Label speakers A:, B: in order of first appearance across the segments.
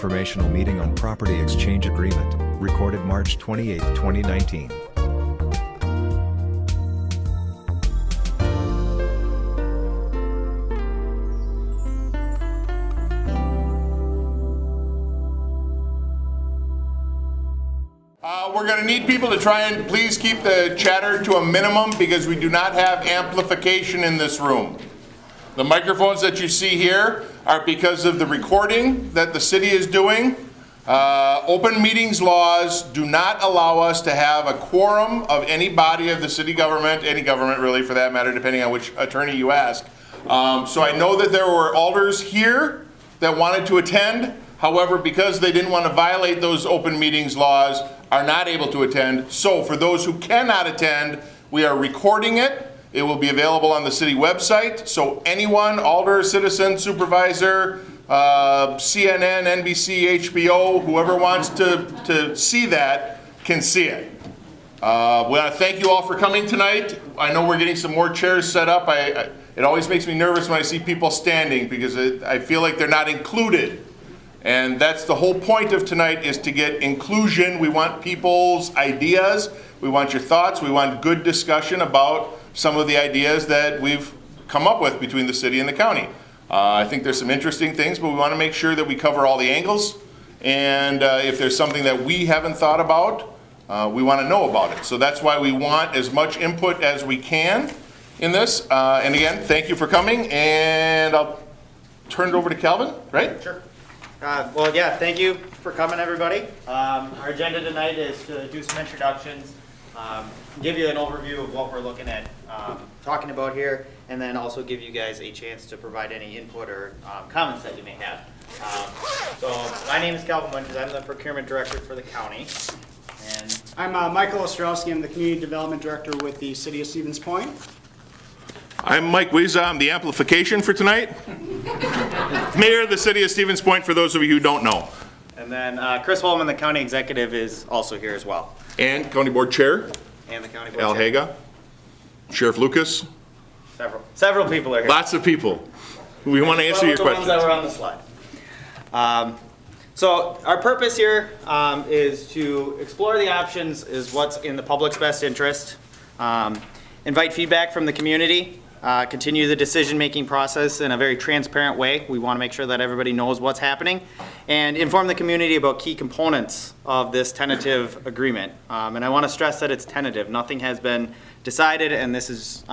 A: informational meeting on property exchange agreement, recorded March 28, 2019.
B: We're going to need people to try and please keep the chatter to a minimum because we do not have amplification in this room. The microphones that you see here are because of the recording that the city is doing. Open meetings laws do not allow us to have a quorum of any body of the city government, any government really for that matter, depending on which attorney you ask. So I know that there were alders here that wanted to attend. However, because they didn't want to violate those open meetings laws, are not able to attend. So for those who cannot attend, we are recording it. It will be available on the city website. So anyone, alder, citizen, supervisor, CNN, NBC, HBO, whoever wants to see that can see it. We want to thank you all for coming tonight. I know we're getting some more chairs set up. It always makes me nervous when I see people standing because I feel like they're not included. And that's the whole point of tonight, is to get inclusion. We want people's ideas. We want your thoughts. We want good discussion about some of the ideas that we've come up with between the city and the county. I think there's some interesting things, but we want to make sure that we cover all the angles. And if there's something that we haven't thought about, we want to know about it. So that's why we want as much input as we can in this. And again, thank you for coming. And I'll turn it over to Calvin, right?
C: Sure. Well, yeah, thank you for coming, everybody. Our agenda tonight is to do some introductions, give you an overview of what we're looking at talking about here, and then also give you guys a chance to provide any input or comments that you may have. So my name is Calvin Winters. I'm the procurement director for the county. And
D: I'm Michael Ostrowski. I'm the community development director with the city of Stevens Point.
B: I'm Mike Wiesa. I'm the amplification for tonight. Mayor of the city of Stevens Point, for those of you who don't know.
C: And then Chris Holman, the county executive, is also here as well.
B: And county board chair,
C: And the county board
B: Al
C: chair.
B: Haga, Sheriff Lucas.
C: Several people are here.
B: Lots of people. We want to answer your
C: The ones
B: questions.
C: that were on the slide. So our purpose here is to explore the options, is what's in the public's best interest, invite feedback from the community, continue the decision-making process in a very transparent way. We want to make sure that everybody knows what's happening, and inform the community about key components of this tentative agreement. And I want to stress that it's tentative. Nothing has been decided, and this is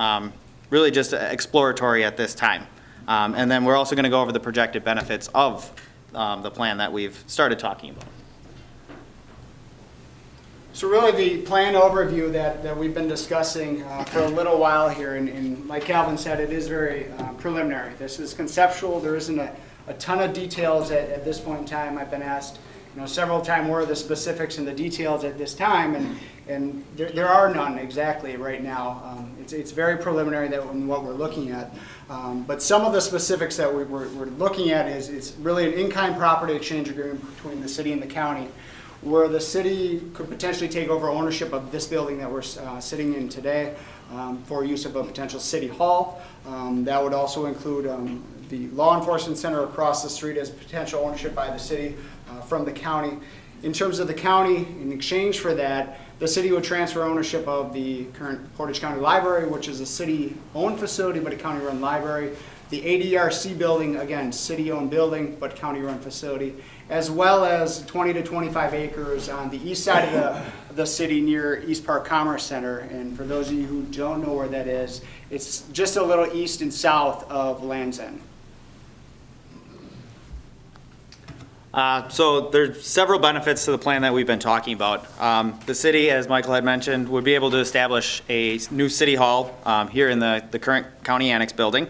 C: really just exploratory at this time. And then we're also going to go over the projected benefits of the plan that we've started talking about.
D: So really the plan overview that we've been discussing for a little while here, and like Calvin said, it is very preliminary. This is conceptual. There isn't a ton of details at this point in time. I've been asked several times where are the specifics and the details at this time, and there are none exactly right now. It's very preliminary in what we're looking at. But some of the specifics that we're looking at is it's really an in-kind property exchange agreement between the city and the county, where the city could potentially take over ownership of this building that we're sitting in today for use of a potential city hall. That would also include the law enforcement center across the street as potential ownership by the city from the county. In terms of the county, in exchange for that, the city would transfer ownership of the current Portage County Library, which is a city-owned facility but a county-run library. The ADRC building, again, city-owned building but county-run facility, as well as 20 to 25 acres on the east side of the city near East Park Commerce Center. And for those of you who don't know where that is, it's just a little east and south of Land's End.
C: So there's several benefits to the plan that we've been talking about. The city, as Michael had mentioned, would be able to establish a new city hall here in the current county annex building.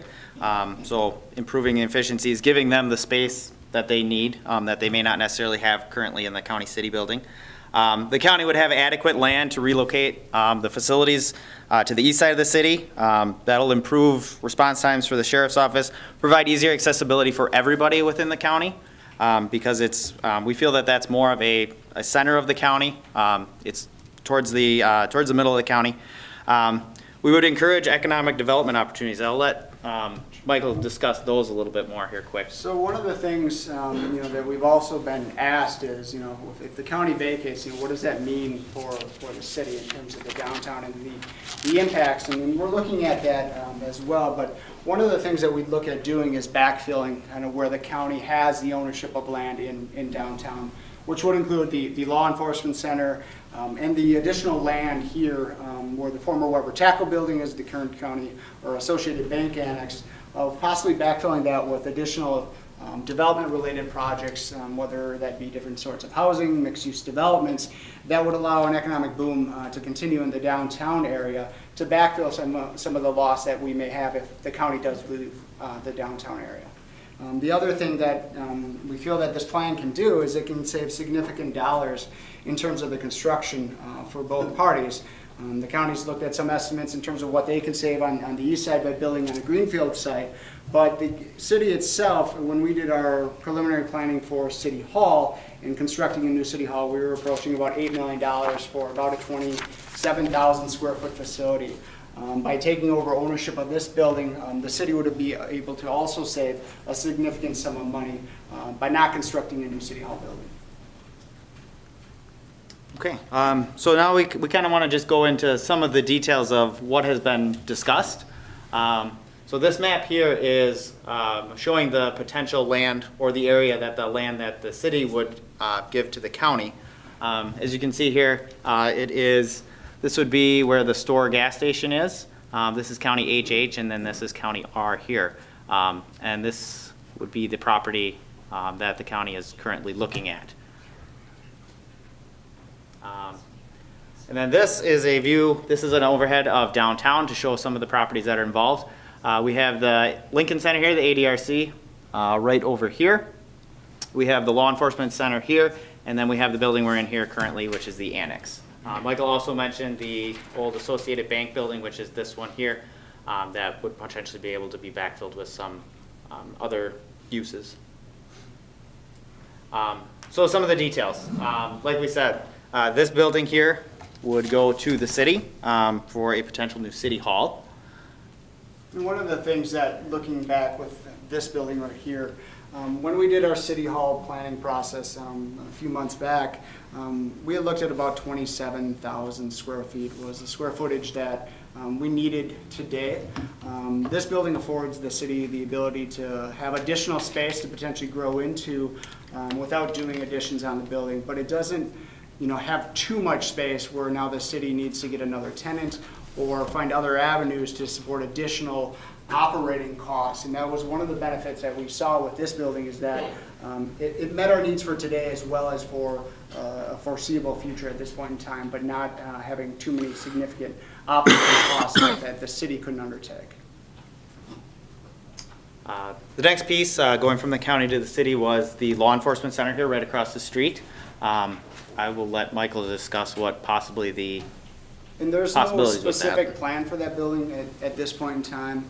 C: So improving efficiencies, giving them the space that they need, that they may not necessarily have currently in the county city building. The county would have adequate land to relocate the facilities to the east side of the city. That'll improve response times for the sheriff's office, provide easier accessibility for everybody within the county, because we feel that that's more of a center of the county. It's towards the middle of the county. We would encourage economic development opportunities. I'll let Michael discuss those a little bit more here quick.
D: So one of the things, that we've also been asked is, if the county vacates, what does that mean for the city in terms of the downtown and the impacts? And we're looking at that as well. But one of the things that we look at doing is backfilling kind of where the county has the ownership of land in downtown, which would include the law enforcement center and the additional land here where the former Weber Tackle Building is, the current county or Associated Bank Annex, of possibly backfilling that with additional development-related projects, whether that be different sorts of housing, mixed-use developments, that would allow an economic boom to continue in the downtown area to backfill some of the loss that we may have if the county does leave the downtown area. The other thing that we feel that this plan can do is it can save significant dollars in terms of the construction for both parties. The county's looked at some estimates in terms of what they can save on the east side by building on a greenfield site, but the city itself, when we did our preliminary planning for City Hall and constructing a new City Hall, we were approaching about $8 million for about a 27,000 square foot facility. By taking over ownership of this building, the city would be able to also save a significant sum of money by not constructing a new City Hall building.
C: Okay, so now we kind of want to just go into some of the details of what has been discussed. So this map here is showing the potential land or the area that the land that the city would give to the county. As you can see here, this would be where the store gas station is. This is County HH, and then this is County R here. And this would be the property that the county is currently looking at. And then this is a view, this is an overhead of downtown to show some of the properties that are involved. We have the Lincoln Center here, the ADRC, right over here. We have the Law Enforcement Center here, and then we have the building we're in here currently, which is the Annex. Michael also mentioned the old Associated Bank building, which is this one here, that would potentially be able to be backfilled with some other uses. So some of the details. Like we said, this building here would go to the city for a potential new city hall.
D: And one of the things that, looking back with this building right here, when we did our City Hall planning process a few months back, we had looked at about 27,000 square feet was the square footage that we needed today. This building affords the city the ability to have additional space to potentially grow into without doing additions on the building, but it doesn't have too much space where now the city needs to get another tenant or find other avenues to support additional operating costs. And that was one of the benefits that we saw with this building, is that it met our needs for today as well as for a foreseeable future at this point in time, but not having too many significant operating costs that the city couldn't undertake.
C: The next piece, going from the county to the city, was the Law Enforcement Center here right across the street. I will let Michael discuss what possibly the
D: And there's no
C: possibilities with
D: specific
C: that.
D: plan for that building at this point in time.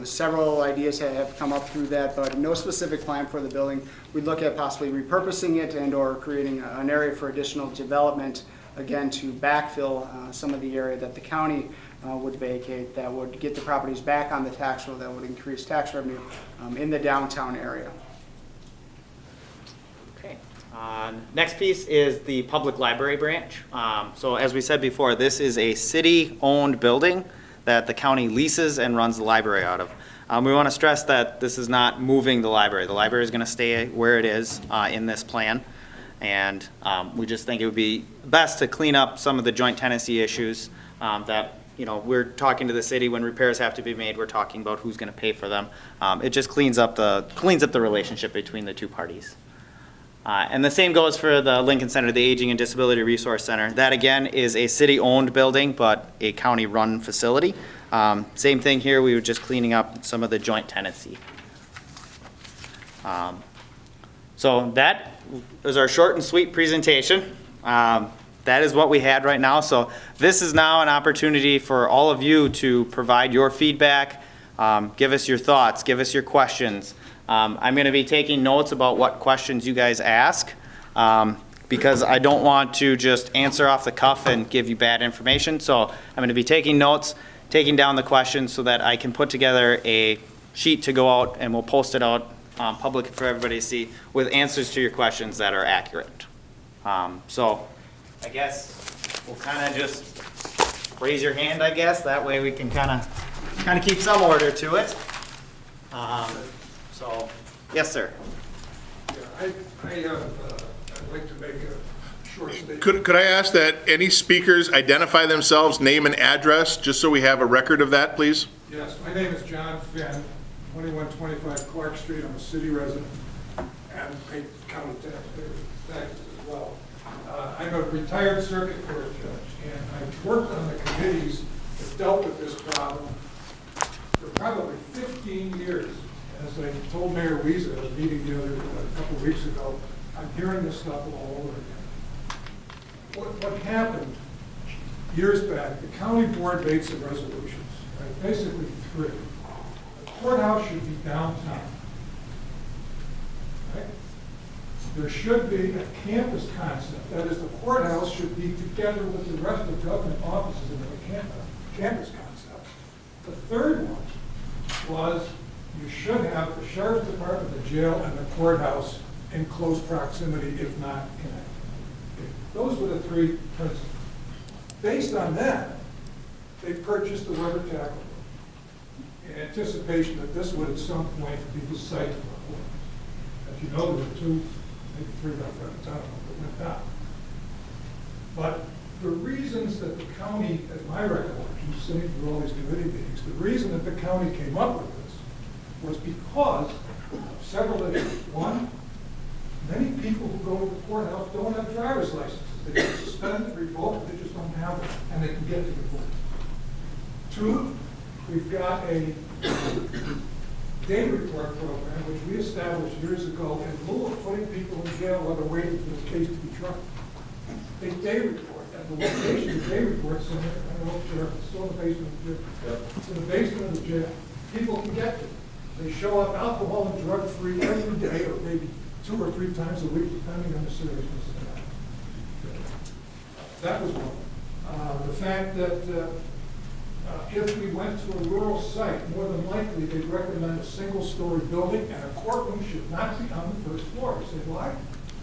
D: Several ideas have come up through that, but no specific plan for the building. We'd look at possibly repurposing it and or creating an area for additional development, again, to backfill some of the area that the county would vacate, that would get the properties back on the tax roll, that would increase tax revenue in the downtown area.
C: Okay. Next piece is the public library branch. So as we said before, this is a city-owned building that the county leases and runs the library out of. We want to stress that this is not moving the library. The library is going to stay where it is in this plan. And we just think it would be best to clean up some of the joint tenancy issues that we're talking to the city when repairs have to be made. We're talking about who's going to pay for them. It just cleans up the relationship between the two parties. And the same goes for the Lincoln Center, the Aging and Disability Resource Center. That again is a city-owned building, but a county-run facility. Same thing here, we were just cleaning up some of the joint tenancy. So that is our short and sweet presentation. That is what we had right now. So this is now an opportunity for all of you to provide your feedback, give us your thoughts, give us your questions. I'm going to be taking notes about what questions you guys ask because I don't want to just answer off the cuff and give you bad information. So I'm going to be taking notes, taking down the questions so that I can put together a sheet to go out, and we'll post it out public for everybody to see, with answers to your questions that are accurate. So I guess we'll kind of just raise your hand, I guess. That way we can kind of keep some order to it. So, yes, sir.
E: Yeah, I'd like to make a short statement.
B: Could I ask that any speakers identify themselves, name and address, just so we have a record of that, please?
E: Yes, my name is John Finn, 2125 Clark Street. I'm a city resident and pay county taxes as well. I'm a retired circuit court judge, and I've worked on the committees that dealt with this problem for probably 15 years. As I told Mayor Wiesa at a meeting a couple of weeks ago, I'm hearing this stuff all over again. What happened years back, the county board made some resolutions, right? Basically 3. The courthouse should be downtown. Right? There should be a campus concept. That is, the courthouse should be together with the rest of government offices in the campus concept. The third one was you should have the sheriff's department, the jail, and the courthouse in close proximity, if not connected. Those were the 3 principles. Based on that, they purchased the rubber tackle in anticipation that this would at some point be the site of the courthouse. As you know, there were 2, maybe 3 left at the time that went down. But the reasons that the county, as my recollection, sitting through all these committee meetings, the reason that the county came up with this was because of several issues. One, many people who go to the courthouse don't have driver's licenses. They get suspended, revoked, they just don't have it, and they can get to the court. 2, we've got a day report program, which we established years ago in lieu of putting people in jail while they're waiting for the case to be tried. A day report, and the location of the day report, so I don't know if it's still in the basement of the jail. It's in the basement of the jail. People can get to it. They show up alcohol and drug-free every day, or maybe 2 or 3 times a week, depending on the seriousness of the matter. That was one. The fact that if we went to a rural site, more than likely they'd recommend a single-story building, and a courtroom should not be on the first floor. You say, why?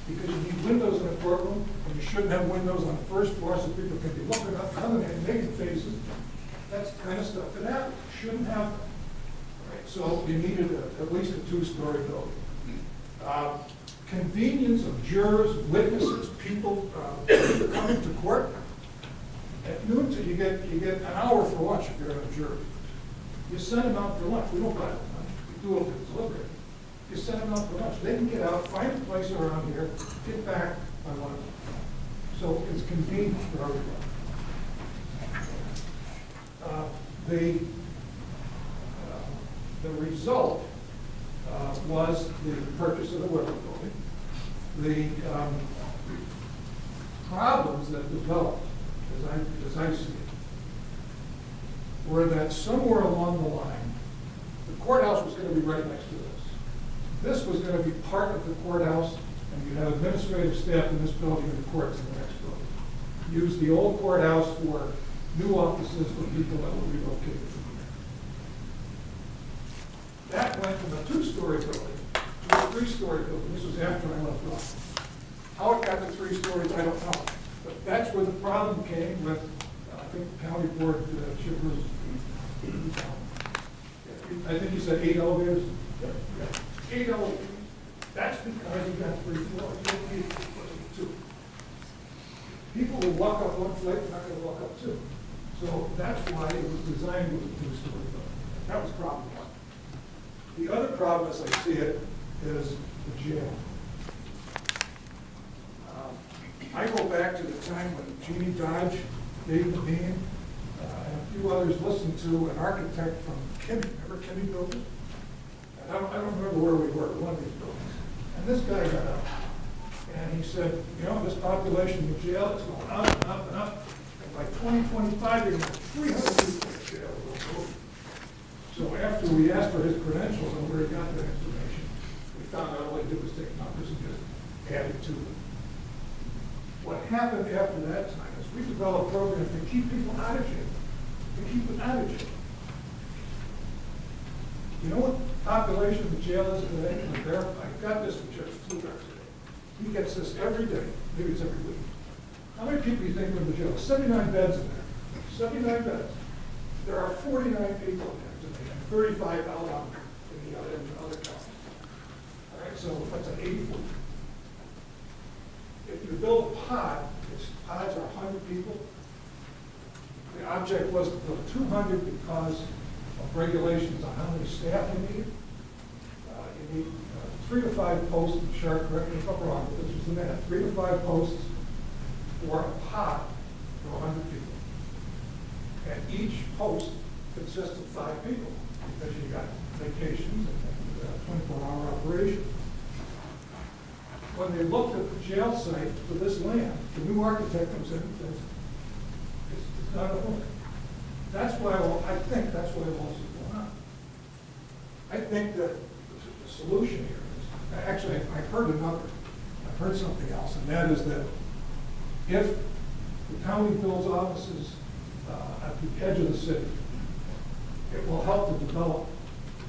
E: Because you need windows in a courtroom, and you shouldn't have windows on the first floor so people can be looking up, coming in, making faces. That's the kind of stuff that happens. You shouldn't have that. Right? So you needed at least a 2-story building. Convenience of jurors, witnesses, people coming to court. At noon, you get an hour for lunch if you're on a jury. You send them out for lunch. We don't buy them lunch. We do it for delivery. You send them out for lunch. They can get out, find a place around here, get back by 1 o'clock. So it's convenient for everybody. The result was the purchase of the Weber building. The problems that developed, as I see it, were that somewhere along the line, the courthouse was going to be right next to this. This was going to be part of the courthouse, and you'd have administrative staff in this building and the courts in the next building. Use the old courthouse for new offices for people that were relocated from here. That went from a 2-story building to a 3-story building. This was after I left office. How it got to 3 stories, I don't know. But that's where the problem came with, I think, county board chippers. I think you said 8 elevators. Yeah. 8 elevators. That's because you got 3 floors. You don't need 2. People will walk up 1 flight, they're not going to walk up 2. So that's why it was designed with a 2-story building. That was problem 1. The other problem, as I see it, is the jail. I go back to the time when Jeannie Dodge, Dave Levine, and a few others listened to an architect from Kinney. Remember Kinney building? And I don't remember where we were, one of these buildings. And this guy got up, and he said, you know, this population in the jail is going up and up and up. And by 2025, you're going to have 300 people in the jail. So after we asked for his credentials and where he got that information, we found out all he did was take numbers and just add it to them. What happened after that time is we developed programs to keep people out of jail. to keep it out of jail. You know what the population of the jail is today? I got this from Judge Flugar today. He gets this every day, maybe it's every week. How many people do you think are in the jail? 79 beds in there. 79 beds. There are 49 people in there today, and 35 out on in the other counties. All right, so that's an 84. If you build a pod, pods are 100 people. The object was to build 200 because of regulations on how many staff you need. You need 3 to 5 posts, Sharp, correct me if I'm wrong, but this was the math, 3 to 5 posts for a pod for 100 people. And each post consists of 5 people, because you got vacations and 24-hour operation. When they looked at the jail site for this land, the new architect comes in and says, it's not a hook. That's why, I think that's why all this is going on. I think that the solution here is, actually, I've heard something else, and that is that if the county builds offices at the edge of the city, it will help to develop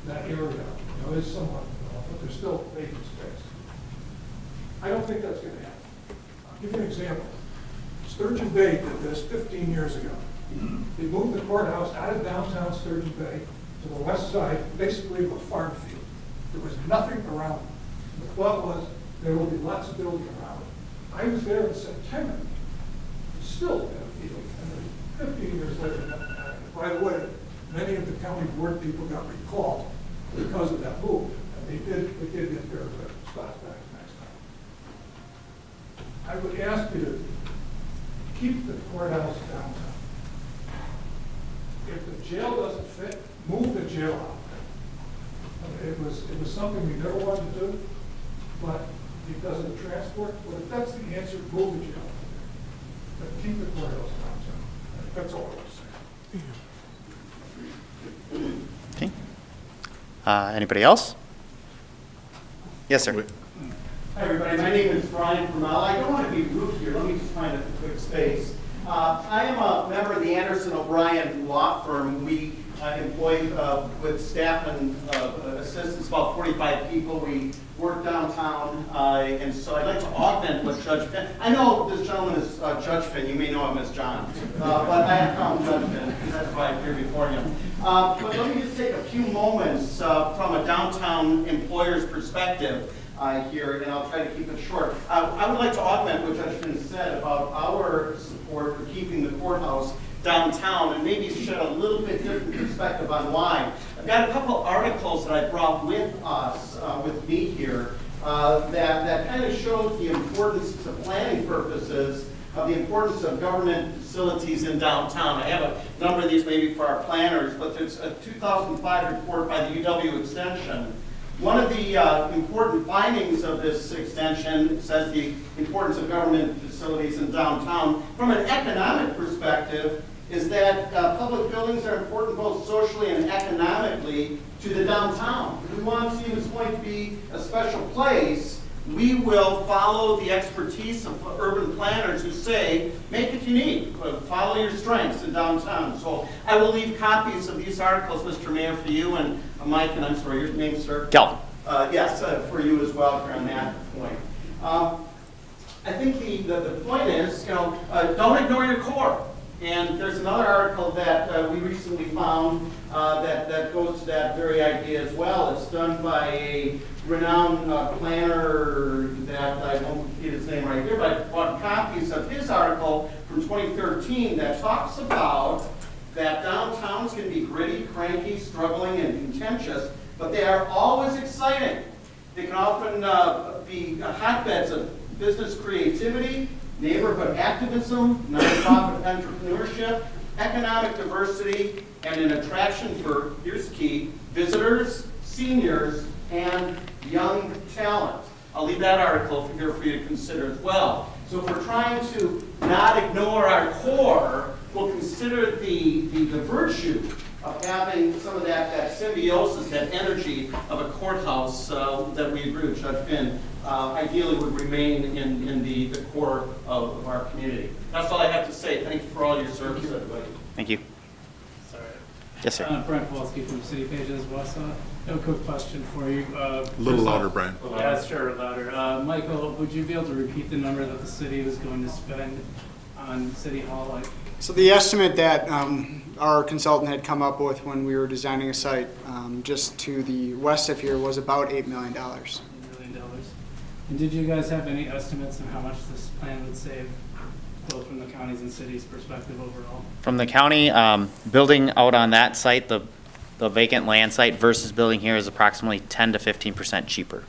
E: that area. You know, it's somewhat developed, but there's still vacant space. I don't think that's going to happen. I'll give you an example. Sturgeon Bay did this 15 years ago. They moved the courthouse out of downtown Sturgeon Bay to the west side, basically of a farm field. There was nothing around it. The thought was there will be lots of building around it. I was there in September. It's still in a field. And 15 years later, nothing happened. By the way, many of the county board people got recalled because of that move. And they did get their spots back next time. I would ask you to keep the courthouse downtown. If the jail doesn't fit, move the jail out. It was something we never wanted to do, but because of the transport, well, if that's the answer, move the jail. But keep the courthouse downtown. That's all I was saying.
C: Okay. Anybody else? Yes, sir.
F: Hi, everybody. My name is Brian Remodel. I don't want to be rude here. Let me just find a quick space. I am a member of the Anderson O'Brien law firm. We employ with staff and assistants about 45 people. We work downtown, and so I'd like to augment what Judge Finn. I know this gentleman is Judge Finn. You may know him as John, but I have called him Judge Finn because that's why I'm here before him. But let me just take a few moments from a downtown employer's perspective here, and I'll try to keep it short. I would like to augment what Judge Finn said about our support for keeping the courthouse downtown and maybe shed a little bit different perspective on why. I've got a couple articles that I brought with us, with me here, that kind of shows the importance to planning purposes of the importance of government facilities in downtown. I have a number of these maybe for our planners, but there's a 2005 report by the UW Extension. One of the important findings of this extension says the importance of government facilities in downtown. From an economic perspective, is that public buildings are important both socially and economically to the downtown. If we want to see this going to be a special place, we will follow the expertise of urban planners who say, make it unique, follow your strengths in downtown. So I will leave copies of these articles, Mr. Mayor, for you, and Mike, and I'm sorry, your name, sir?
C: Calvin.
F: Yes, for you as well here on that point. I think the point is, don't ignore your core. And there's another article that we recently found that goes to that very idea as well. It's done by a renowned planner that I won't get his name right here, but I bought copies of his article from 2013 that talks about that downtowns can be gritty, cranky, struggling, and contentious, but they are always exciting. They can often be hotbeds of business creativity, neighborhood activism, nonprofit entrepreneurship, economic diversity, and an attraction for, here's key, visitors, seniors, and young talent. I'll leave that article here for you to consider as well. So if we're trying to not ignore our core, we'll consider the virtue of having some of that symbiosis, that energy of a courthouse that we agree with Judge Finn ideally would remain in the core of our community. That's all I have to say. Thank you for all your service, everybody.
C: Thank you. Yes, sir.
G: Brent Polsky from City Pages, Wausau. I have a quick question for you.
B: A little louder, Brian.
G: Yeah, sure, louder. Michael, would you be able to repeat the number that the city was going to spend on City Hall? Like,
D: So the estimate that our consultant had come up with when we were designing a site just to the west of here was about $8 million.
G: $1 million. And did you guys have any estimates on how much this plan would save, both from the county's and city's perspective overall?
C: From the county, building out on that site, the vacant land site versus building here is approximately 10 to 15% cheaper.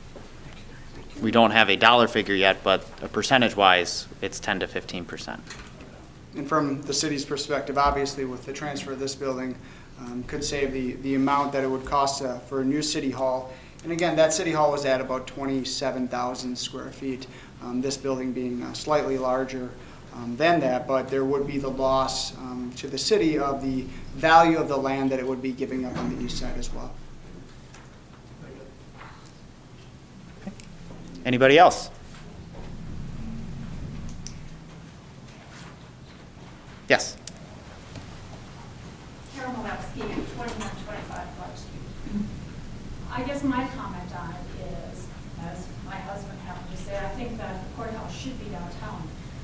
C: We don't have a dollar figure yet, but percentage-wise, it's 10 to 15%.
D: And from the city's perspective, obviously with the transfer of this building, could save the amount that it would cost for a new city hall. And again, that city hall was at about 27,000 square feet. This building being slightly larger than that, but there would be the loss to the city of the value of the land that it would be giving up on the east side as well.
C: Anybody else? Yes.
H: Carol Malewski, 2125 Clark Street. I guess my comment on it is, as my husband happened to say, I think that the courthouse should be downtown.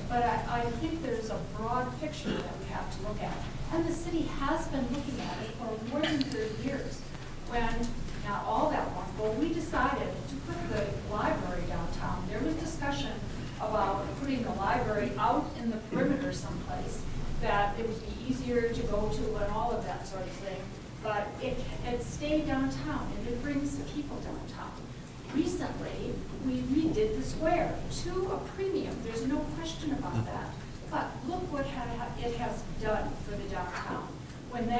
H: But I think there's a broad picture that we have to look at. And the city has been looking at it for more than 30 years. When, not all that long ago, we decided to put the library downtown. There was discussion about putting the library out in the perimeter someplace, that it would be easier to go to and all of that sort of thing. But it stayed downtown and it brings people downtown. Recently, we redid the square to a premium. There's no question about that. But look what it has done for the downtown. When the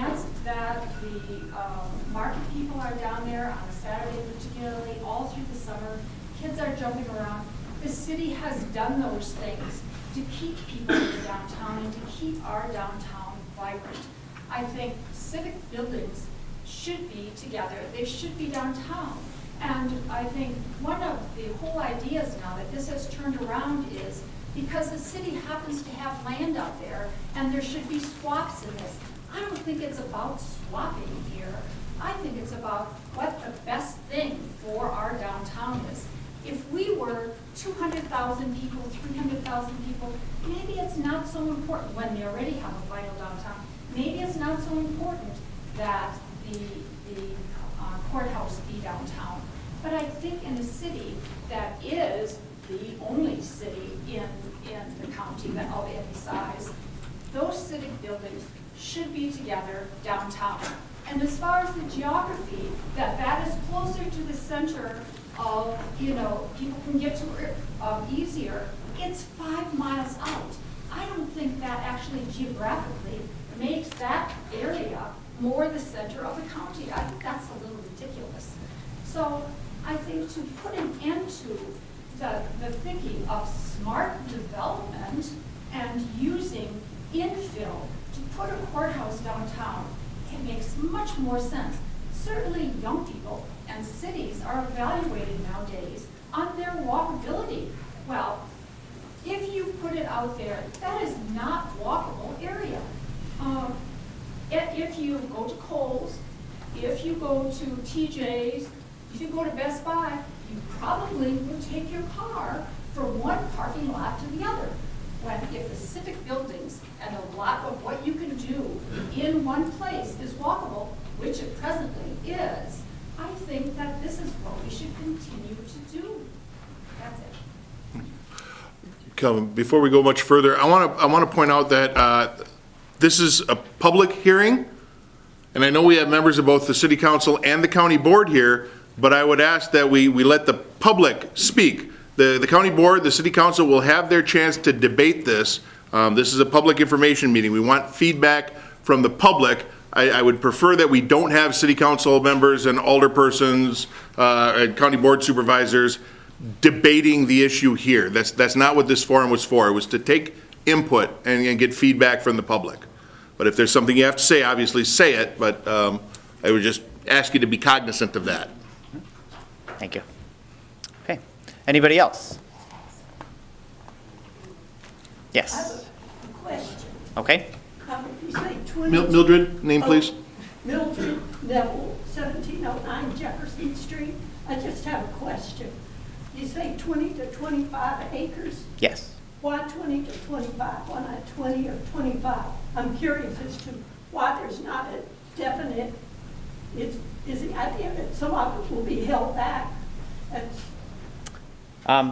H: market people are down there on a Saturday particularly, all through the summer, kids are jumping around. The city has done those things to keep people in the downtown and to keep our downtown vibrant. I think civic buildings should be together. They should be downtown. And I think one of the whole ideas now that this has turned around is because the city happens to have land out there and there should be swaps in this. I don't think it's about swapping here. I think it's about what the best thing for our downtown is. If we were 200,000 people, 300,000 people, maybe it's not so important when they already have a vital downtown. Maybe it's not so important that the courthouse be downtown. But I think in a city that is the only city in the county that of any size, those civic buildings should be together downtown. And as far as the geography, that is closer to the center of, people can get to it easier. It's 5 miles out. I don't think that actually geographically makes that area more the center of the county. I think that's a little ridiculous. So I think to put an end to the thinking of smart development and using infill to put a courthouse downtown, it makes much more sense. Certainly young people and cities are evaluated nowadays on their walkability. Well, if you put it out there, that is not walkable area. If you go to Kohl's, if you go to TJ's, if you go to Best Buy, you probably will take your car from one parking lot to the other. When if the civic buildings and a lot of what you can do in one place is walkable, which it presently is, I think that this is what we should continue to do. That's it.
B: Kelvin, before we go much further, I want to point out that this is a public hearing, and I know we have members of both the city council and the county board here, but I would ask that we let the public speak. The county board, the city council will have their chance to debate this. This is a public information meeting. We want feedback from the public. I would prefer that we don't have city council members and alderpersons and county board supervisors debating the issue here. That's not what this forum was for. It was to take input and get feedback from the public. But if there's something you have to say, obviously say it, but I would just ask you to be cognizant of that.
C: Thank you. Okay. Anybody else?
I: I
C: Yes.
I: have a question.
C: Okay.
I: If you say 20
B: Mildred, name please.
I: Mildred Neville, 1709 Jefferson Street. I just have a question. You say 20 to 25 acres?
C: Yes.
I: Why 20 to 25? Why not 20 or 25? I'm curious as to why there's not a definite, is the idea that some of it will be held back? That's,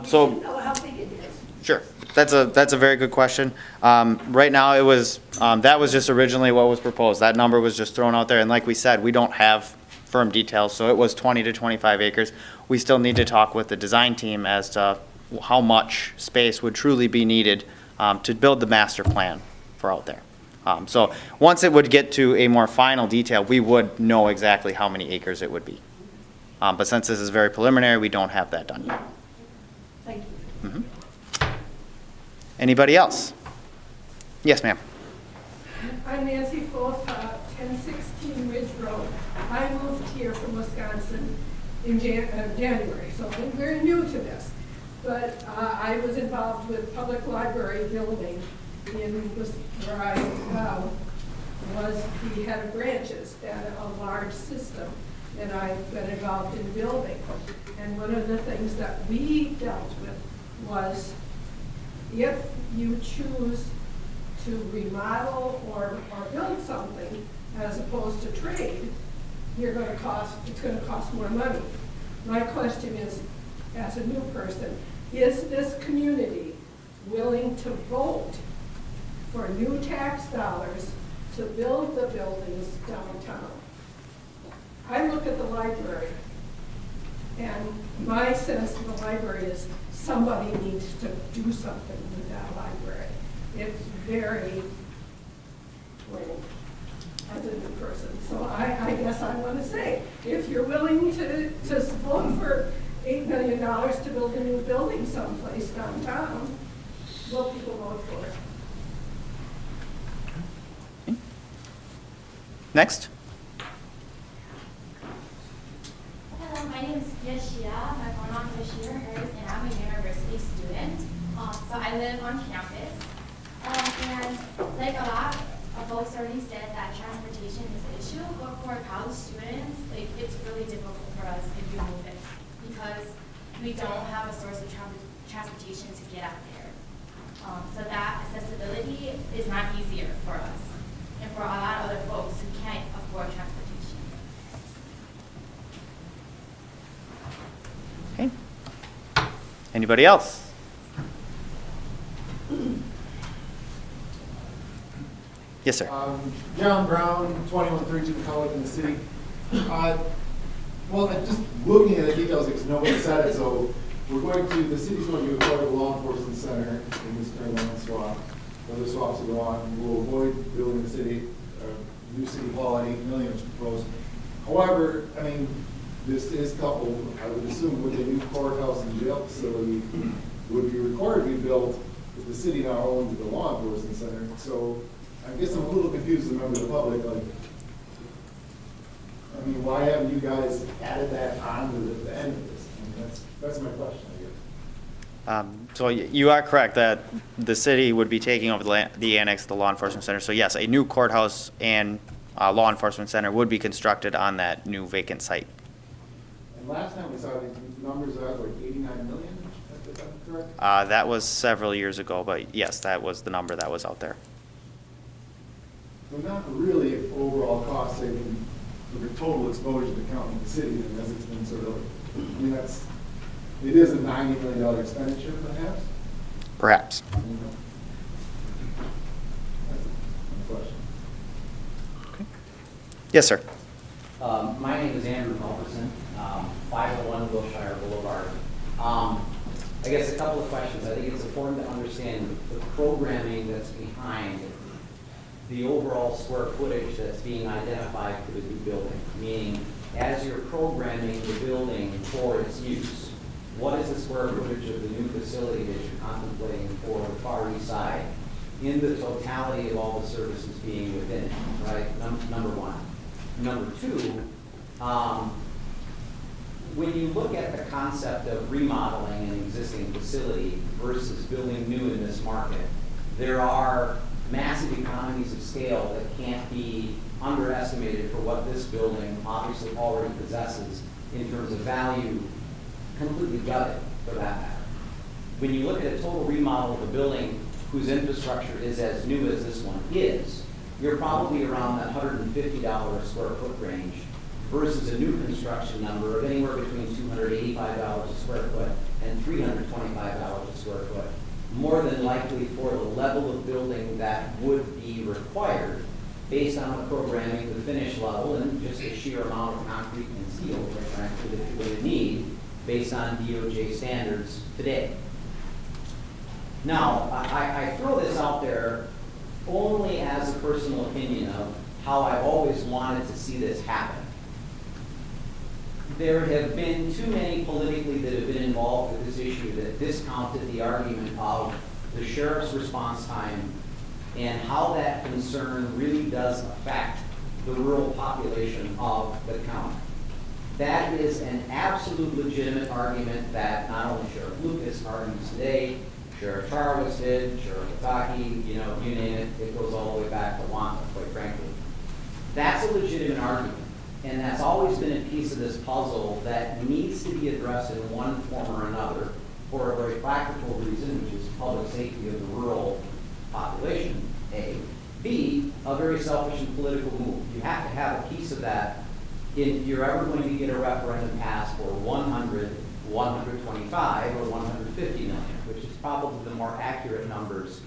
C: So.
I: you know how big it is.
C: Sure. That's a very good question. Right now, it was, that was just originally what was proposed. That number was just thrown out there, and like we said, we don't have firm details, so it was 20 to 25 acres. We still need to talk with the design team as to how much space would truly be needed to build the master plan for out there. So once it would get to a more final detail, we would know exactly how many acres it would be. But since this is very preliminary, we don't have that done yet.
I: Thank you.
C: Mhm. Anybody else? Yes, ma'am.
J: I'm Nancy Folth, 1016 Ridge Road. I moved here from Wisconsin in January, so I'm very new to this. But I was involved with public library building where I was the head of branches at a large system, and I've been involved in building. And one of the things that we dealt with was if you choose to remodel or build something as opposed to trade, it's going to cost more money. My question is, as a new person, is this community willing to vote for new tax dollars to build the buildings downtown? I look at the library, and my sense of the library is somebody needs to do something with that library. It's very lame as a new person. So I guess I want to say, if you're willing to vote for $8 million to build a new building someplace downtown, will people vote for it?
C: Next.
K: Hello, my name is Yashia. My pronoun is Yashir, hers, and I'm a university student. So I live on campus. And like a lot of folks already said that transportation is an issue, but for college students, it's really difficult for us if we move it because we don't have a source of transportation to get out there. So that accessibility is not easier for us and for a lot of other folks who can't afford transportation.
C: Okay. Anybody else? Yes, sir.
L: John Brown, 2132 College in the city. Well, just looking at the details, because nobody said it, so the city's going to acquire a law enforcement center in this current land swap. Other swaps will go on. We'll avoid building the city, new city hall at $8 million is proposed. However, I mean, this is coupled, I would assume, with a new courthouse and jail facility would be required to be built if the city now owns the law enforcement center. So I guess I'm a little confused as a member of the public. Like, I mean, why haven't you guys added that on to the end of this? I mean, that's my question, I guess.
C: So you are correct that the city would be taking over the annex, the law enforcement center. So yes, a new courthouse and law enforcement center would be constructed on that new vacant site.
L: And last time we saw these numbers, like 89 million, if I'm correct?
C: That was several years ago, but yes, that was the number that was out there.
L: So not really an overall cost saving for the total exposure to the county and the city, and as it's been sort of, I mean, it is a $90 million expenditure perhaps?
C: Perhaps.
L: That's my question.
C: Yes, sir.
M: My name is Andrew Culberson, 501 Wilshire Boulevard. I guess a couple of questions. I think it's important to understand the programming that's behind the overall square footage that's being identified for the new building. Meaning, as you're programming the building for its use, what is the square footage of the new facility that you're contemplating for the Far East Side in the totality of all the services being within it, right? Number one. Number two, when you look at the concept of remodeling an existing facility versus building new in this market, there are massive economies of scale that can't be underestimated for what this building obviously already possesses in terms of value, completely gutted for that matter. When you look at a total remodel of a building whose infrastructure is as new as this one is, you're probably around that $150 a square foot range versus a new construction number of anywhere between $285 a square foot and $325 a square foot, more than likely for the level of building that would be required based on the programming, the finish level, and just the sheer amount of concrete and steel, quite frankly, that you're going to need based on DOJ standards today. Now, I throw this out there only as a personal opinion of how I've always wanted to see this happen. There have been too many politically that have been involved with this issue that discounted the argument of the sheriff's response time and how that concern really does affect the rural population of the county. That is an absolute legitimate argument that not only Sheriff Lucas argues today, Sheriff Charles did, Sheriff Pataki, you name it, it goes all the way back to Wanda, quite frankly. That's a legitimate argument, and that's always been a piece of this puzzle that needs to be addressed in one form or another for a very practical reason, which is public safety of the rural population, A. B, a very selfish and political move. You have to have a piece of that if you're ever going to get a referendum passed for 100, 125, or 150 million, which is probably the more accurate numbers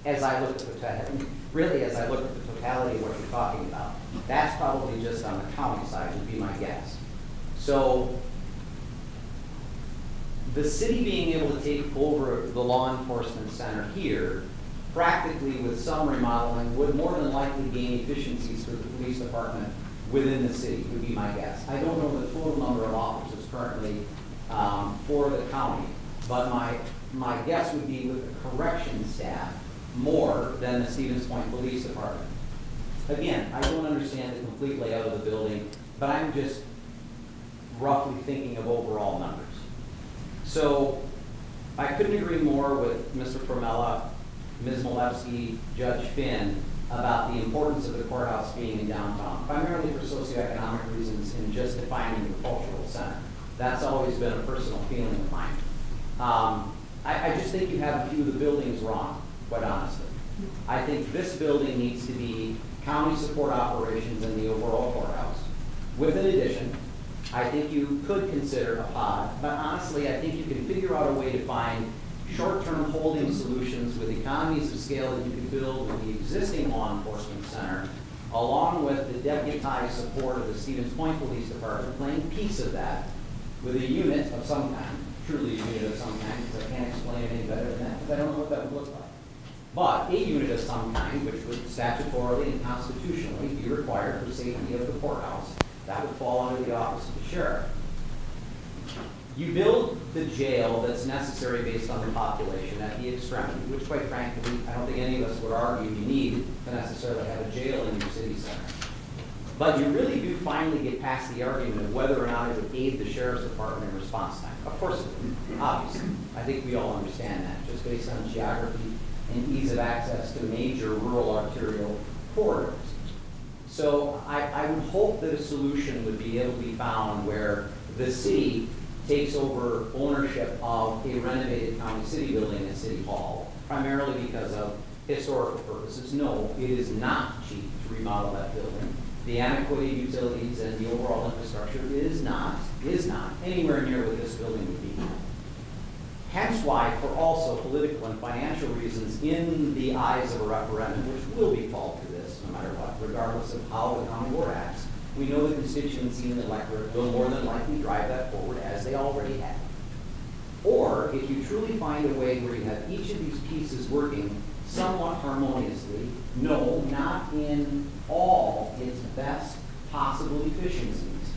M: as I look at the totality, really as I look at the totality of what you're talking about. That's probably just on the county side, would be my guess. So the city being able to take over the law enforcement center here, practically with some remodeling, would more than likely gain efficiencies for the police department within the city, would be my guess. I don't know the total number of officers currently for the county, but my guess would be with the corrections staff more than the Stevens Point Police Department. Again, I don't understand the complete layout of the building, but I'm just roughly thinking of overall numbers. So I couldn't agree more with Mr. Formella, Ms. Malewski, Judge Finn, about the importance of the courthouse being in downtown, primarily for socioeconomic reasons in just defining the cultural center. That's always been a personal feeling of mine. I just think you have a few of the buildings wrong, quite honestly. I think this building needs to be county support operations in the overall courthouse. With an addition, I think you could consider a pod, but honestly, I think you can figure out a way to find short-term holding solutions with economies of scale that you can build with the existing law enforcement center, along with the deputized support of the Stevens Point Police Department, playing a piece of that with a unit of some kind, truly a unit of some kind, because I can't explain it any better than that, because I don't know what that would look like. But a unit of some kind, which would statutorily and constitutionally be required for safety of the courthouse, that would fall under the office of the sheriff. You build the jail that's necessary based on the population at the extremity, which quite frankly, I don't think any of us would argue you need to necessarily have a jail in your city center. But you really do finally get past the argument of whether or not it would aid the sheriff's department in response time. Of course it would, obviously. I think we all understand that, just based on geography and ease of access to major rural arterial corridors. So I would hope that a solution would be able to be found where the city takes over ownership of a renovated county city building at City Hall, primarily because of historical purposes. No, it is not cheap to remodel that building. The antiquated utilities and the overall infrastructure is not anywhere near what this building would be. Hence why, for also political and financial reasons, in the eyes of a referendum, which will be called to this no matter what, regardless of how the county board acts, we know the constituency and the electorate will more than likely drive that forward as they already have. Or if you truly find a way where you have each of these pieces working somewhat harmoniously, no, not in all its best possible efficiencies,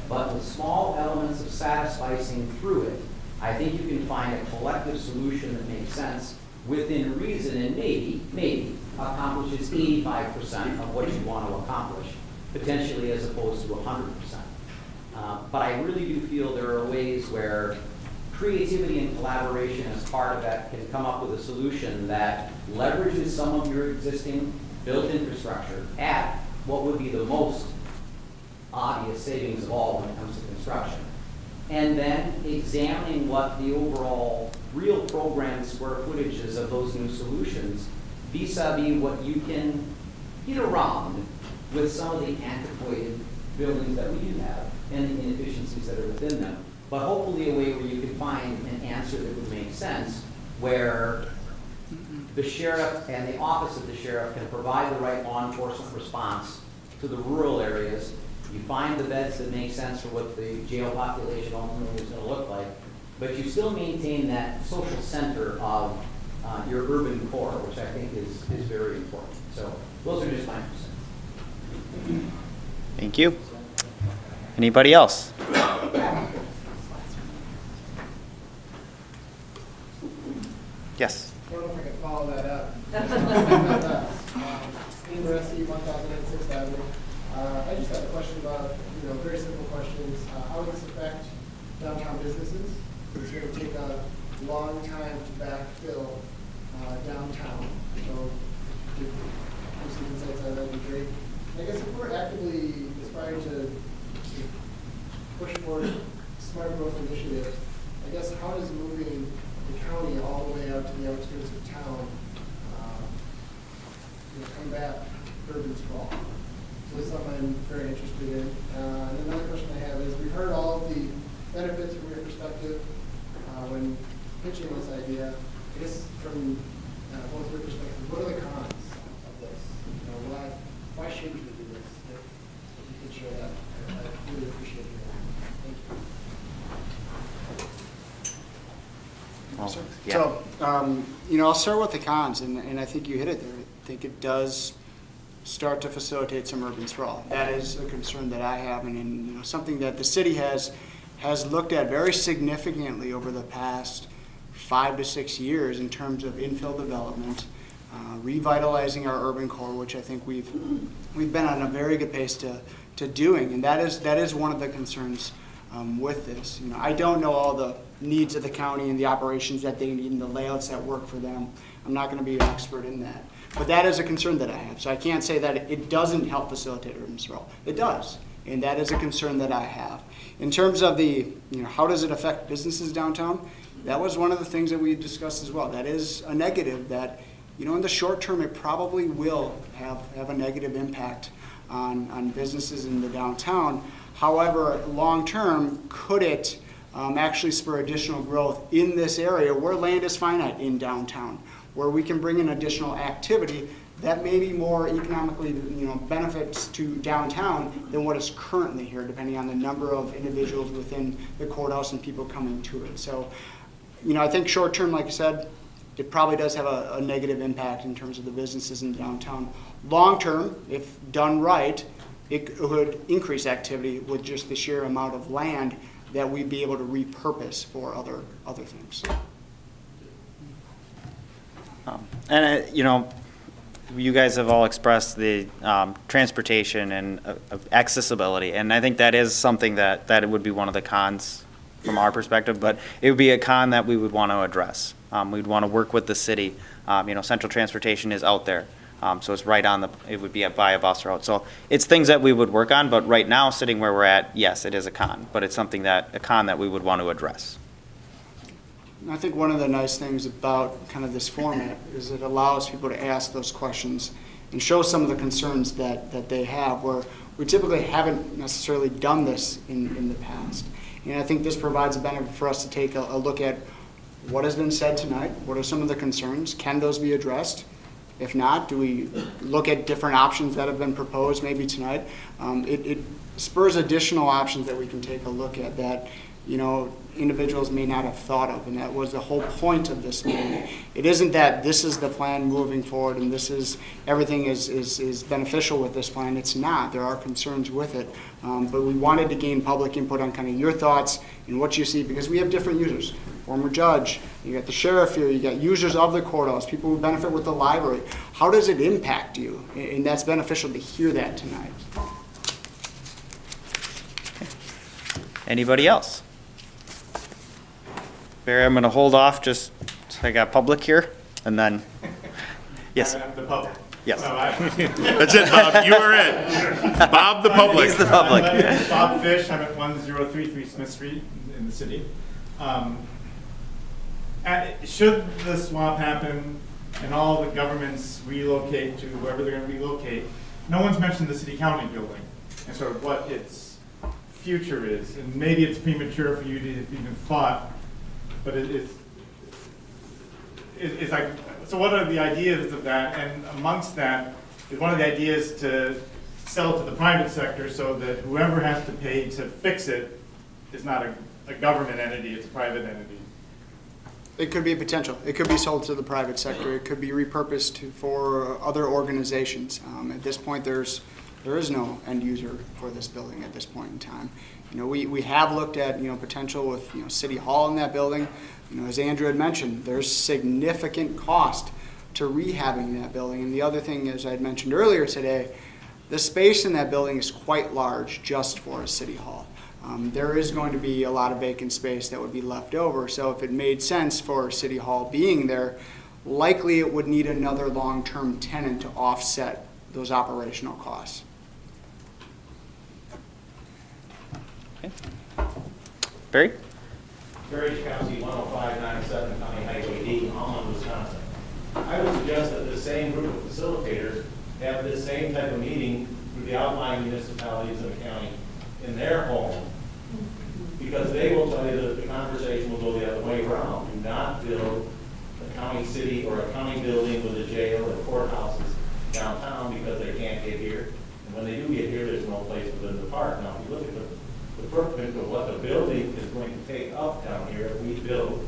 M: but with small elements of satisficing through it, I think you can find a collective solution that makes sense within reason and maybe accomplishes 85% of what you want to accomplish, potentially as opposed to 100%. But I really do feel there are ways where creativity and collaboration as part of that can come up with a solution that leverages some of your existing built infrastructure at what would be the most obvious savings of all when it comes to construction. And then examining what the overall real program square footage is of those new solutions vis-a-vis what you can get around with some of the antiquated buildings that we do have and the inefficiencies that are within them. But hopefully a way where you can find an answer that would make sense, where the sheriff and the office of the sheriff can provide the right law enforcement response to the rural areas. You find the beds that make sense for what the jail population ultimately is going to look like, but you still maintain that social center of your urban core, which I think is very important. So those are just my 2 cents.
C: Thank you. Anybody else? Yes.
N: I don't know if I can follow that up. Steve Moresi, 1006th Avenue. I just had a question about, very simple questions. How would this affect downtown businesses? It's going to take a long time to backfill downtown. So if you could give some insights on that, would be great. I guess if we're actively aspiring to push forward smart growth initiatives, I guess how does moving the county all the way out to the outskirts of town combat urban sprawl? So this is something I'm very interested in. And another question I have is, we've heard all of the benefits from your perspective when pitching this idea. I guess from both your perspectives, what are the cons of this? Why shouldn't we do this? If you could share that, I really appreciate it. Thank you.
C: Yeah.
D: So, I'll start with the cons, and I think you hit it there. I think it does start to facilitate some urban sprawl. That is a concern that I have, and something that the city has looked at very significantly over the past 5 to 6 years in terms of infill development, revitalizing our urban core, which I think we've been on a very good pace to doing, and that is one of the concerns with this. I don't know all the needs of the county and the operations that they need and the layouts that work for them. I'm not going to be an expert in that. But that is a concern that I have. So I can't say that it doesn't help facilitate urban sprawl. It does. And that is a concern that I have. In terms of the, how does it affect businesses downtown? That was one of the things that we discussed as well. That is a negative that, in the short term, it probably will have a negative impact on businesses in the downtown. However, long term, could it actually spur additional growth in this area where land is finite in downtown, where we can bring in additional activity that may be more economically, benefits to downtown than what is currently here, depending on the number of individuals within the courthouse and people coming to it. So, I think short term, like I said, it probably does have a negative impact in terms of the businesses in downtown. Long term, if done right, it would increase activity with just the sheer amount of land that we'd be able to repurpose for other things.
C: You guys have all expressed the transportation and accessibility, and I think that is something that it would be one of the cons from our perspective, but it would be a con that we would want to address. We'd want to work with the city. Central transportation is out there. So it's right on it would be by a bus route. So it's things that we would work on, but right now, sitting where we're at, yes, it is a con, but it's a con that we would want to address.
D: I think one of the nice things about kind of this format is it allows people to ask those questions and show some of the concerns that they have, where we typically haven't necessarily done this in the past. And I think this provides a benefit for us to take a look at what has been said tonight, what are some of the concerns, can those be addressed? If not, do we look at different options that have been proposed maybe tonight? It spurs additional options that we can take a look at that, individuals may not have thought of, and that was the whole point of this meeting. It isn't that this is the plan moving forward and everything is beneficial with this plan. It's not. There are concerns with it. But we wanted to gain public input on kind of your thoughts and what you see, because we have different users. Former judge, you got the sheriff here, you got users of the courthouse, people who benefit with the library. How does it impact you? And that's beneficial to hear that tonight.
C: Anybody else? Barry, I'm going to hold off just so I got public here, and then, yes.
O: The public.
C: Yes.
B: That's it, Bob, you are it. Bob the public.
C: He's the public.
O: My name is Bob Fish, I'm at 1033 Smith Street in the city. Should the swap happen and all the governments relocate to wherever they're going to relocate, no one's mentioned the city-county building and sort of what its future is. And maybe it's premature for you to have even thought, but it's like, so what are the ideas of that? And amongst that, is one of the ideas to sell to the private sector so that whoever has to pay to fix it is not a government entity, it's a private entity.
D: It could be a potential. It could be sold to the private sector. It could be repurposed for other organizations. At this point, there is no end user for this building at this point in time. You know, we have looked at, you know, potential with, you know, City Hall in that building. You know, as Andrew had mentioned, there's significant cost to rehabbing that building. And the other thing, as I had mentioned earlier today, the space in that building is quite large just for a City Hall. There is going to be a lot of vacant space that would be left over. So if it made sense for City Hall being there, likely it would need another long-term tenant to offset those operational costs.
C: Okay. Barry?
P: Barry Chakowski, 10597 County Highway D, Almond, Wisconsin. I would suggest that the same group of facilitators have this same type of meeting with the outlying municipalities in the county in their home, because they will tell you that the conversation will go the other way around. Do not build a county city or a county building with a jail and courthouses downtown because they can't get here. And when they do get here, there's no place for them to park. Now, if you look at the footprint of what the building is going to take up down here, if we build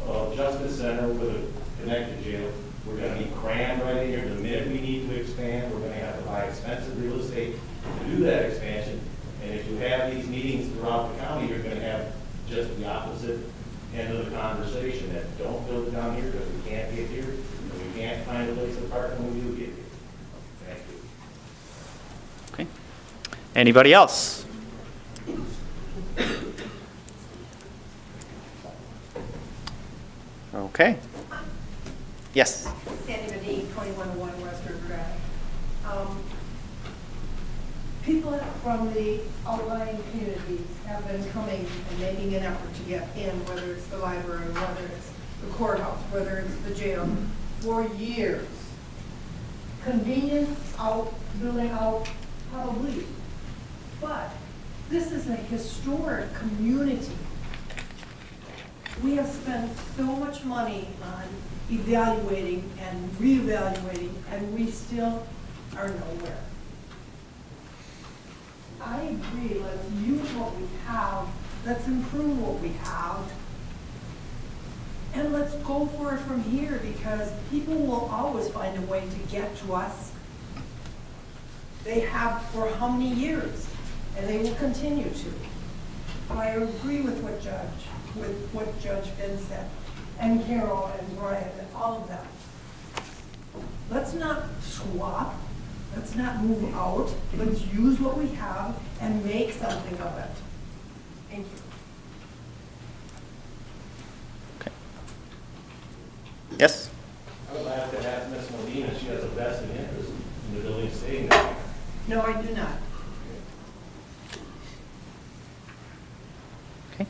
P: a justice center with a connected jail, we're going to be crammed right in here. The minute we need to expand, we're going to have to buy expensive real estate to do that expansion. And if you have these meetings throughout the county, you're going to have just the opposite end of the conversation, that don't build it down here because we can't get here, and we can't find a place to park when we do get here. Thank you.
C: Okay. Anybody else? Okay. Yes.
Q: Sandy Medine, 2101 Western Drive. People from the outlying communities have been coming and making an effort to get in, whether it's the library, whether it's the courthouse, whether it's the jail, for years. Convenience out, building out, probably. But this is a historic community. We have spent so much money on evaluating and reevaluating, and we still are nowhere. I agree, let's use what we have, let's improve what we have, and let's go for it from here, because people will always find a way to get to us. They have for how many years, and they will continue to. I agree with what Judge Finn said, and Carol and Brian and all of them. Let's not swap. Let's not move out. Let's use what we have and make something of it. Thank you.
C: Okay. Yes?
P: I would like to ask Ms. Modine if she has a vested interest in the building staying there.
Q: No, I do not.
C: Okay.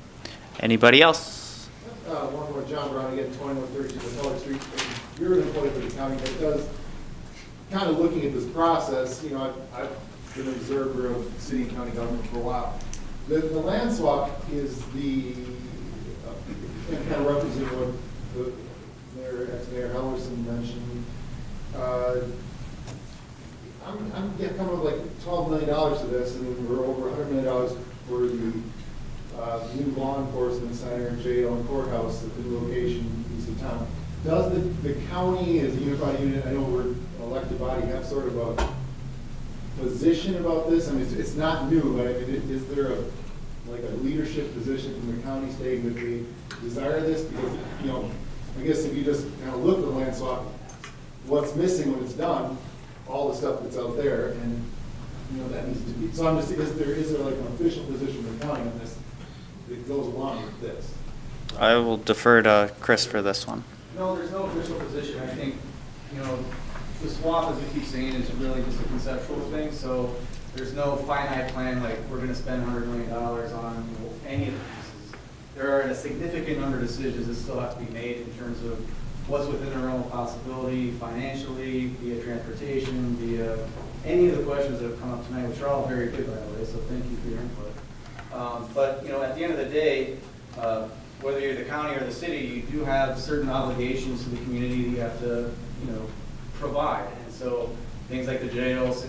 C: Anybody else?
L: One more, John Brown again, 2132 Public Street. You're an employee for the county, but it does, kind of looking at this process, you know, I've been an observer of city and county government for a while. The land swap is the, kind of representing what the ex-mayor Hellerson mentioned. I'm coming up with like $12 million to this, and we're over $100 million for the new law enforcement center, jail, and courthouse at the location east of town. Does the county, as a unified unit, I know we're elected body, have sort of a position about this? I mean, it's not new, but I mean, is there like a leadership position from the county stating that they desire this? Because, you know, I guess if you just kind of look at the land swap, what's missing when it's done, all the stuff that's out there, and, you know, that needs to be, so I'm just, is there like an official position from the county on this that goes along with this?
C: I will defer to Chris for this one.
R: No, there's no official position. I think, you know, the swap, as we keep saying, is really just a conceptual thing, so there's no finite plan, like, we're gonna spend $100 million on any of the pieces. There are a significant number of decisions that still have to be made in terms of what's within our own possibility financially, via transportation, via any of the questions that have come up tonight, which are all very good, by the way, so thank you for your input. But, you know, at the end of the day, whether you're the county or the city, you do have certain obligations to the community that you have to, you know, provide. And so things like the jails,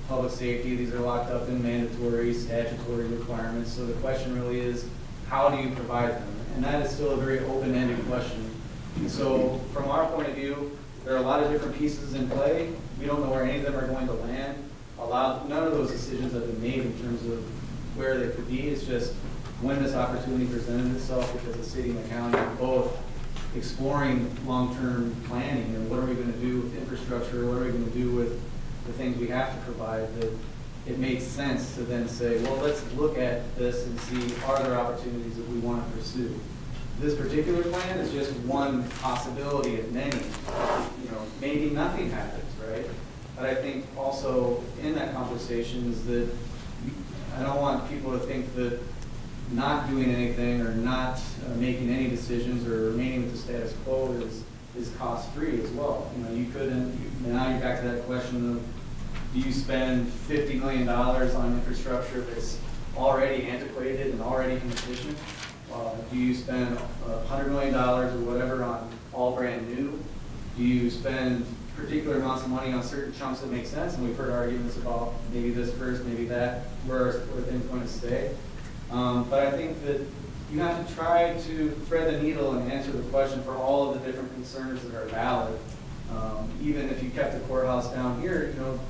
R: public safety, these are locked up in mandatory, statutory requirements. So the question really is, how do you provide them? And that is still a very open-ended question. And so from our point of view, there are a lot of different pieces in play. We don't know where any of them are going to land. None of those decisions have been made in terms of where they could be. It's just when this opportunity presented itself, because the city and the county are both exploring long-term planning and what are we going to do with infrastructure, what are we going to do with the things we have to provide, that it makes sense to then say, well, let's look at this and see are there opportunities that we want to pursue. This particular plan is just one possibility of many. You know, maybe nothing happens, right? But I think also in that conversation is that I don't want people to think that not doing anything or not making any decisions or remaining with the status quo is cost-free as well. You know, you couldn't, now you're back to that question of, do you spend $50 million on infrastructure that's already antiquated and already inefficient? Do you spend $100 million or whatever on all brand new? Do you spend particular amounts of money on certain chunks that make sense? And we've heard arguments about maybe this first, maybe that, where things are going to stay. But I think that you have to try to thread the needle and answer the question for all of the different concerns that are valid. Even if you kept the courthouse down here, you know,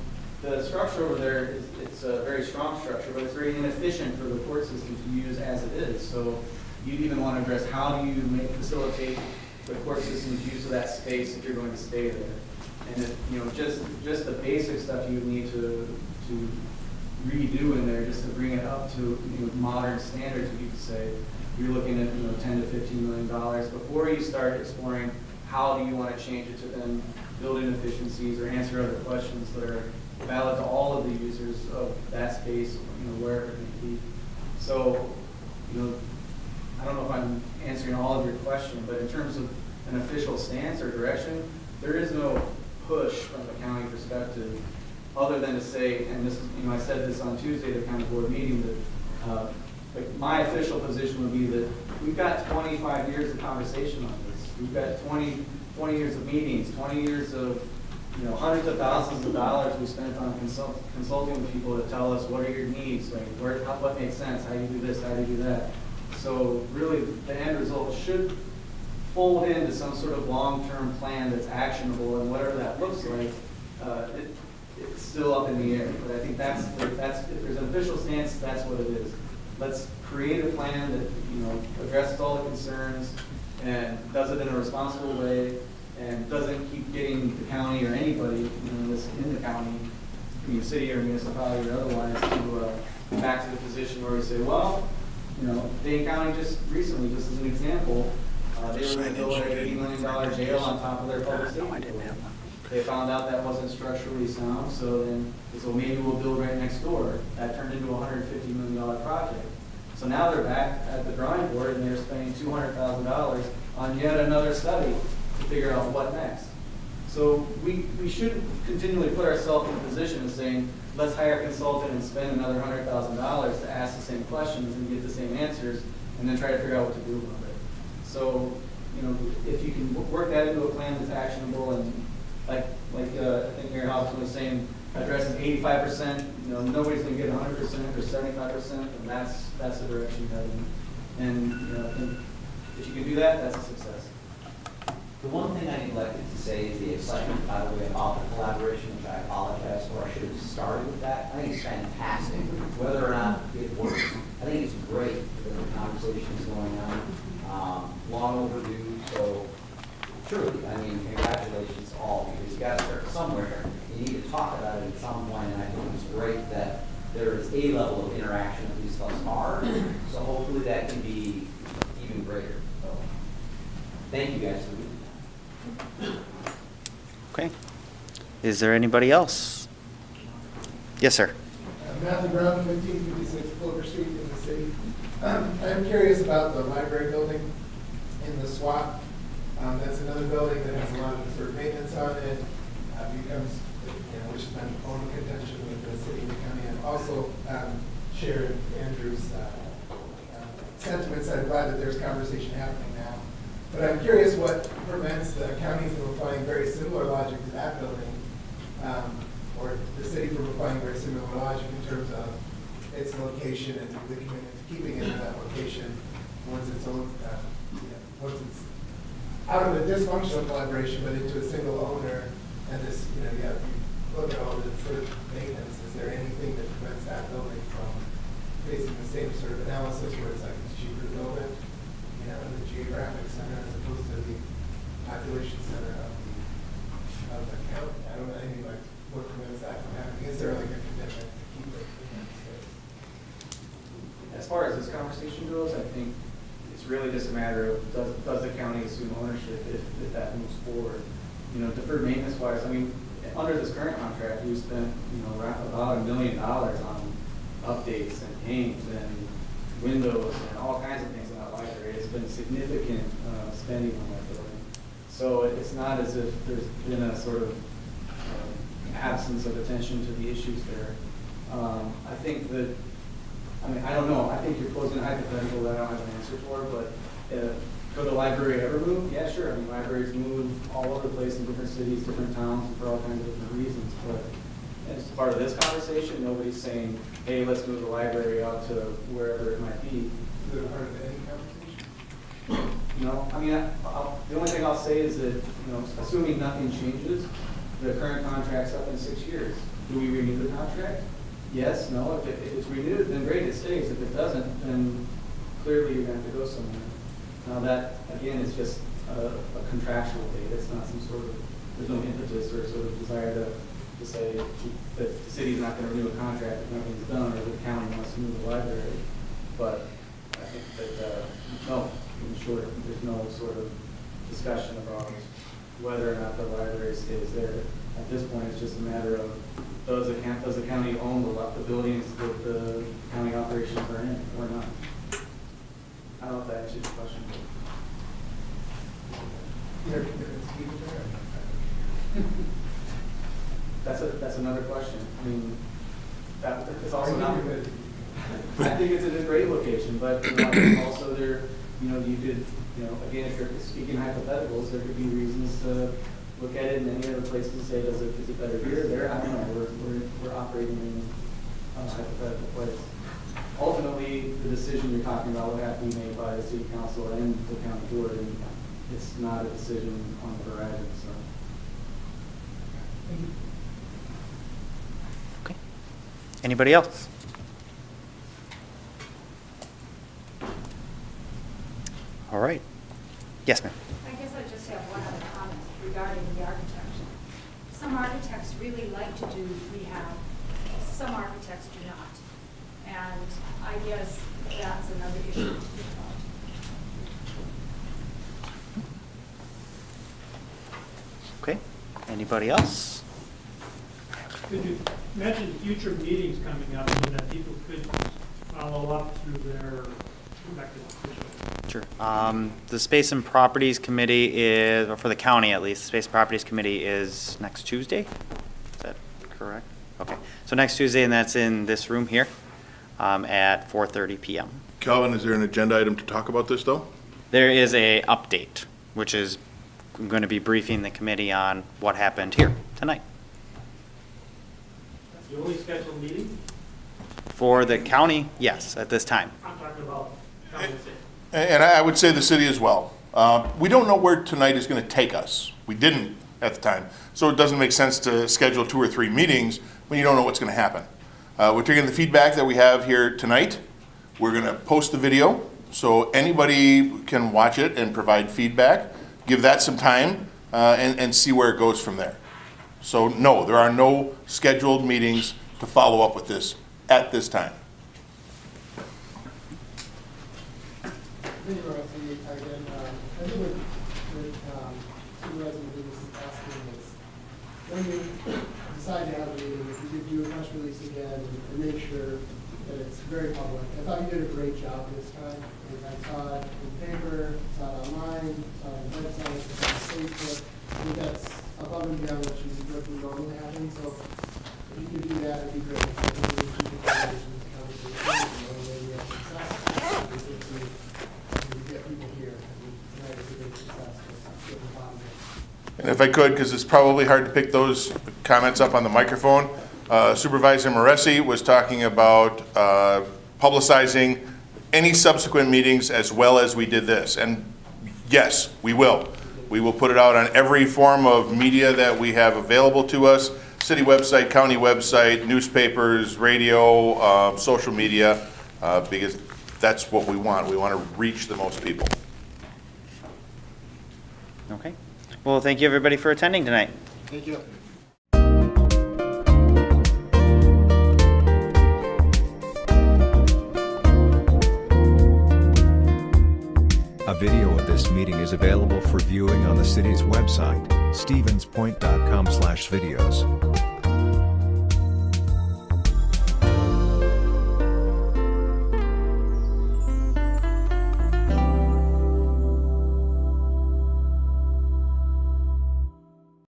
R: the structure over there, it's a very strong structure, but it's very inefficient for the court system to use as it is. So you'd even want to address how do you facilitate the court system's use of that space if you're going to stay there. And if, you know, just the basic stuff you would need to redo in there just to bring it up to, you know, modern standards, you could say, you're looking at, you know, $10 to $15 million before you start exploring how do you want to change it to then build in efficiencies or answer other questions that are valid to all of the users of that space, you know, wherever it may be. So, you know, I don't know if I'm answering all of your question, but in terms of an official stance or direction, there is no push from the county perspective other than to say, and this is, you know, I said this on Tuesday at the county board meeting, that like my official position would be that we've got 25 years of conversation on this. We've got 20 years of meetings, 20 years of, you know, hundreds of thousands of dollars we spent on consulting with people to tell us what are your needs, like what makes sense, how do you do this, how do you do that. So really the end result should fold into some sort of long-term plan that's actionable, and whatever that looks like, it's still up in the air. But I think that's if there's an official stance, that's what it is. Let's create a plan that, you know, addresses all the concerns and does it in a responsible way and doesn't keep getting the county or anybody, you know, in the county, the city or municipality or otherwise, to back to the position where we say, well, you know, Dane County just recently, just as an example, they were going to build an $80 million jail on top of their public safety building. They found out that wasn't structurally sound, so then they said, well, maybe we'll build right next door. That turned into a $150 million project. So now they're back at the drawing board and they're spending $200,000 on yet another study to figure out what next. So we should continually put ourselves in a position of saying, let's hire a consultant and spend another $100,000 to ask the same questions and get the same answers, and then try to figure out what to do about it. So, you know, if you can work that into a plan that's actionable and like I think Mayor Hobson was saying, addresses 85%, you know, nobody's going to get 100% or 75%, and that's the direction you're heading. And, you know, I think if you can do that, that's a success.
M: The one thing I neglected to say is the excitement, by the way, about the collaboration, which I apologize for. I should have started with that. I think it's fantastic. Whether or not it works, I think it's great that the conversation is going on. Long overdue, so truly, I mean, congratulations to all, because you got to start somewhere. You need to talk about it at some point, and I think it's great that there is a level of interaction, at least thus far. So hopefully that can be even greater. So thank you guys for doing that.
C: Okay. Is there anybody else? Yes, sir.
L: Matthew Brown, 1556 Quilico Street in the city. I'm curious about the library building in the swap. That's another building that has a lot of sort of maintenance on it. Becomes, which has been a point of contention with the city and the county. And also share Andrew's sentiments. I'm glad that there's conversation happening now. But I'm curious what prevents the county from applying very similar logic to that building, or the city from applying very similar logic in terms of its location and the commitment to keeping it in that location once it's owned, once it's out of a dysfunctional collaboration but into a single owner. And this, you look at all the sort of maintenance. Is there anything that prevents that building from facing the same sort of analysis where it's like it's cheaper to build it, in the geographic center as opposed to the population center of the county? I don't know anything like what prevents that from happening. Is there like a commitment to keep it in that space?
R: As far as this conversation goes, I think it's really just a matter of does the county assume ownership if that moves forward. Deferred maintenance wise, I mean, under this current contract, we spent, around about $1 million on updates and paint and windows and all kinds of things in that library. It's been significant spending on that building. So it's not as if there's been a sort of absence of attention to the issues there. I think that, I don't know. I think you're posing a hypothetical that I don't have an answer for, but could the library ever move? Yeah, sure. Libraries move all over the place in different cities, different towns, and for all kinds of different reasons. But as part of this conversation, nobody's saying, hey, let's move the library out to wherever it might be.
L: Is it part of any conversation?
R: No. The only thing I'll say is that, assuming nothing changes, the current contract's up in 6 years. Do we renew the contract? Yes, no. If it's renewed, then great, it stays. If it doesn't, then clearly you're going to have to go somewhere. Now that, again, is just a contractual date. It's not some sort of, there's no impetus or sort of desire to say that the city's not going to renew a contract if nothing's done or the county wants to move the library. But I think that, no, in short, there's no sort of discussion about whether or not the library stays there. At this point, it's just a matter of does the county own the buildings that the county operations are in or not? I don't know if that answers your question. That's another question. It's also not. I think it's a great location, but also there, you could, again, if you're speaking hypotheticals, there could be reasons to look at it in any other place and say, is it better here or there? I don't know. We're operating in a hypothetical place. Ultimately, the decision you're talking about would have to be made by the city council and the county board, and it's not a decision on the horizon. So.
C: Okay. Anybody else? All right. Yes, ma'am.
H: I guess I just have one other comment regarding the architecture. Some architects really like to do rehab. Some architects do not. And I guess that's another issue to be about.
C: Okay. Anybody else?
E: Could you mention future meetings coming up so that people could follow up through their elected officials?
C: Sure. The Space and Properties Committee is, or for the county at least, the Space and Properties Committee is next Tuesday? Is that correct? Okay. So next Tuesday, and that's in this room here at 4:30 p.m.
B: Calvin, is there an agenda item to talk about this, though?
C: There is a update, which is I'm going to be briefing the committee on what happened here tonight.
E: That's the only scheduled meeting?
C: For the county, yes, at this time.
E: I'm talking about county.
B: And I would say the city as well. We don't know where tonight is going to take us. We didn't at the time. So it doesn't make sense to schedule 2 or 3 meetings when you don't know what's going to happen. We're taking the feedback that we have here tonight. We're going to post the video so anybody can watch it and provide feedback. Give that some time and see where it goes from there. So no, there are no scheduled meetings to follow up with this at this time.
N: Again, I think what Supervisor Davis is asking is, when you decide to have a meeting, if you could do a press release again and make sure that it's very public. I thought you did a great job this time. I saw it in paper, saw it online, saw it on the website, saw it on Facebook. I think that's above and beyond what would normally happen, so if you could do that, it'd be great. I think we should keep going with this conversation, and the only way we have success is if we get people here. I mean, tonight is a big success, let's get the bottom line.
B: And if I could, because it's probably hard to pick those comments up on the microphone, Supervisor Moresi was talking about publicizing any subsequent meetings as well as we did this. And yes, we will. We will put it out on every form of media that we have available to us, city website, county website, newspapers, radio, social media, because that's what we want. We want to reach the most people.
C: Okay. Well, thank you everybody for attending tonight.
N: Thank you.
A: A video of this meeting is available for viewing on the city's website, stevenspoint.com/videos.